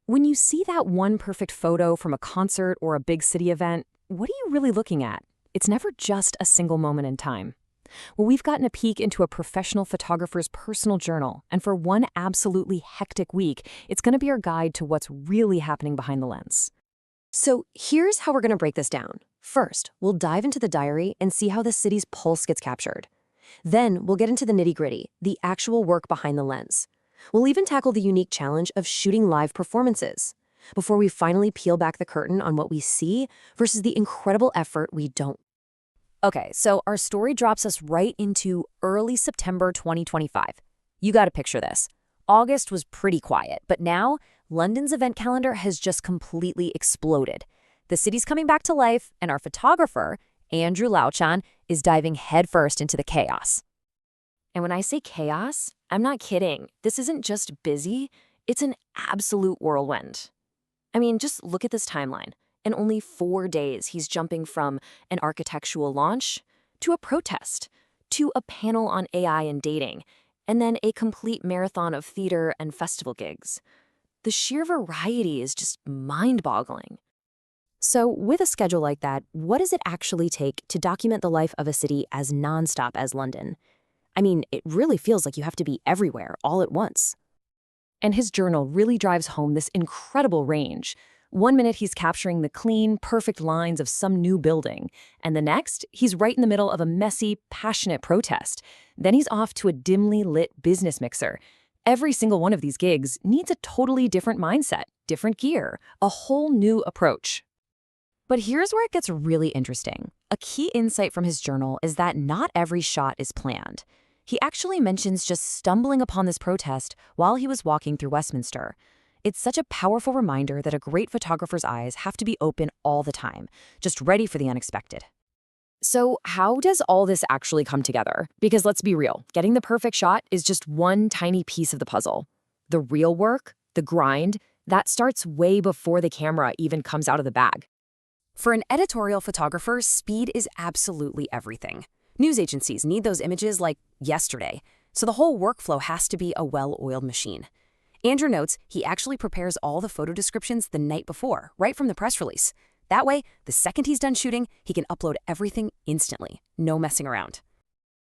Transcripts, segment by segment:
When you see that one perfect photo from a concert or a big city event, what are you really looking at? It's never just a single moment in time. Well, we've gotten a peek into a professional photographer's personal journal, and for one absolutely hectic week, it's going to be our guide to what's really happening behind the lens. So here's how we're going to break this down. First, we'll dive into the diary and see how the city's pulse gets captured. Then we'll get into the nitty-gritty, the actual work behind the lens. We'll even tackle the unique challenge of shooting live performances, before we finally peel back the curtain on what we see versus the incredible effort we don't. Okay, so our story drops us right into early September 2025. You gotta picture this. August was pretty quiet, but now London's event calendar has just completely exploded. The city's coming back to life, and our photographer, Andrew Lalchan, is diving headfirst into the chaos. And when I say chaos, I'm not kidding. This isn't just busy, it's an absolute whirlwind. I mean, just look at this timeline. In only 4 days, he's jumping from an architectural launch to a protest, to a panel on AI and dating, and then a complete marathon of theater and festival gigs. The sheer variety is just mind-boggling. So with a schedule like that, what does it actually take to document the life of a city as nonstop as London? I mean, it really feels like you have to be everywhere all at once. And his journal really drives home this incredible range. 1 minute he's capturing the clean, perfect lines of some new building, and the next, he's right in the middle of a messy, passionate protest. Then he's off to a dimly lit business mixer. Every single one of these gigs needs a totally different mindset, different gear, a whole new approach. But here's where it gets really interesting. A key insight from his journal is that not every shot is planned. He actually mentions just stumbling upon this protest while he was walking through Westminster. It's such a powerful reminder that a great photographer's eyes have to be open all the time, just ready for the unexpected. So how does all this actually come together? Because let's be real, getting the perfect shot is just one tiny piece of the puzzle. The real work, the grind, that starts way before the camera even comes out of the bag. For an editorial photographer, speed is absolutely everything. News agencies need those images like yesterday, so the whole workflow has to be a well-oiled machine. Andrew notes he actually prepares all the photo descriptions the night before, right from the press release. That way, the second he's done shooting, he can upload everything instantly, no messing around.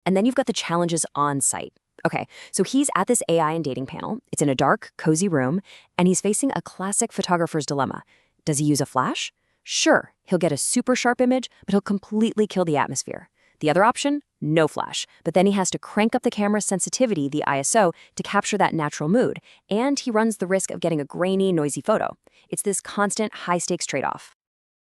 And then you've got the challenges on site. Okay, so he's at this AI and dating panel. It's in a dark, cozy room, and he's facing a classic photographer's dilemma. Does he use a flash? Sure, he'll get a super sharp image, but he'll completely kill the atmosphere. The other option? No flash. But then he has to crank up the camera's sensitivity, the ISO, to capture that natural mood. And he runs the risk of getting a grainy, noisy photo. It's this constant high-stakes trade-off.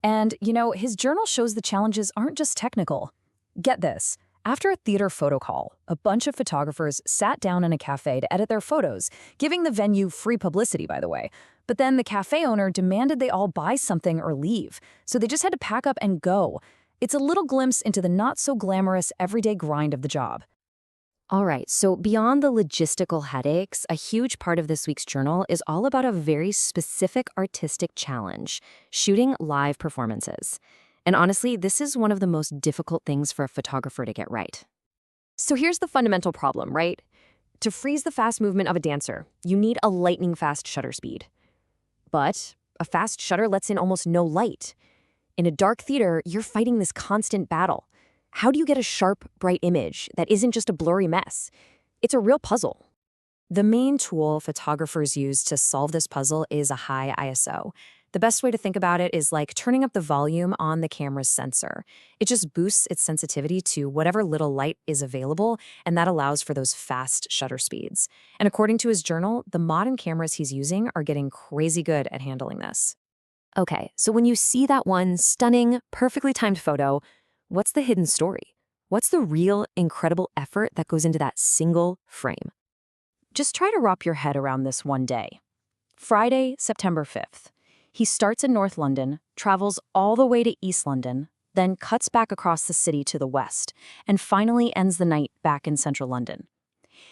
And, his journal shows the challenges aren't just technical. Get this. After a theater photo call, a bunch of photographers sat down in a cafe to edit their photos, giving the venue free publicity, by the way. But then the cafe owner demanded they all buy something or leave, so they just had to pack up and go. It's a little glimpse into the not-so-glamorous everyday grind of the job. All right, so beyond the logistical headaches, a huge part of this week's journal is all about a very specific artistic challenge, shooting live performances. And honestly, this is one of the most difficult things for a photographer to get right. So here's the fundamental problem, right? To freeze the fast movement of a dancer, you need a lightning-fast shutter speed. But a fast shutter lets in almost no light. In a dark theater, you're fighting this constant battle. How do you get a sharp, bright image that isn't just a blurry mess? It's a real puzzle. The main tool photographers use to solve this puzzle is a high ISO. The best way to think about it is like turning up the volume on the camera's sensor. It just boosts its sensitivity to whatever little light is available, and that allows for those fast shutter speeds. And according to his journal, the modern cameras he's using are getting crazy good at handling this. Okay, so when you see that one stunning, perfectly timed photo, what's the hidden story? What's the real, incredible effort that goes into that single frame? Just try to wrap your head around this one day. Friday, September 5th. He starts in North London, travels all the way to East London, then cuts back across the city to the west, and finally ends the night back in central London.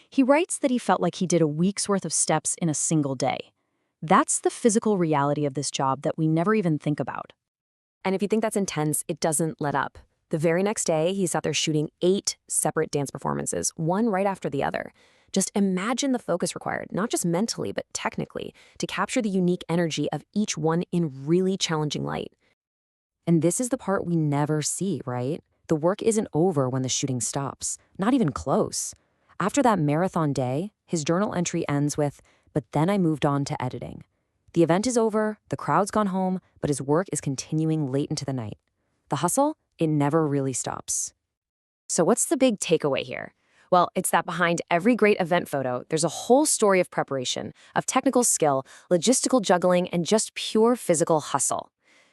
He writes that he felt like he did a week's worth of steps in a single day. That's the physical reality of this job that we never even think about. And if you think that's intense, it doesn't let up. The very next day, he sat there shooting 8 separate dance performances, one right after the other. Just imagine the focus required, not just mentally, but technically, to capture the unique energy of each one in really challenging light. And this is the part we never see, right? The work isn't over when the shooting stops, not even close. After that marathon day, his journal entry ends with, "But then I moved on to editing." The event is over, the crowd's gone home, but his work is continuing late into the night. The hustle, it never really stops. So what's the big takeaway here? Well, it's that behind every great event photo, there's a whole story of preparation, of technical skill, logistical juggling, and just pure physical hustle.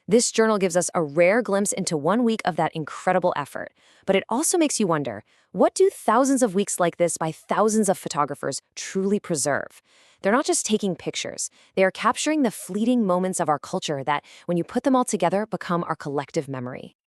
This journal gives us a rare glimpse into 1 week of that incredible effort. But it also makes you wonder, what do thousands of weeks like this by thousands of photographers truly preserve? They're not just taking pictures. They are capturing the fleeting moments of our culture that, when you put them all together, become our collective memory.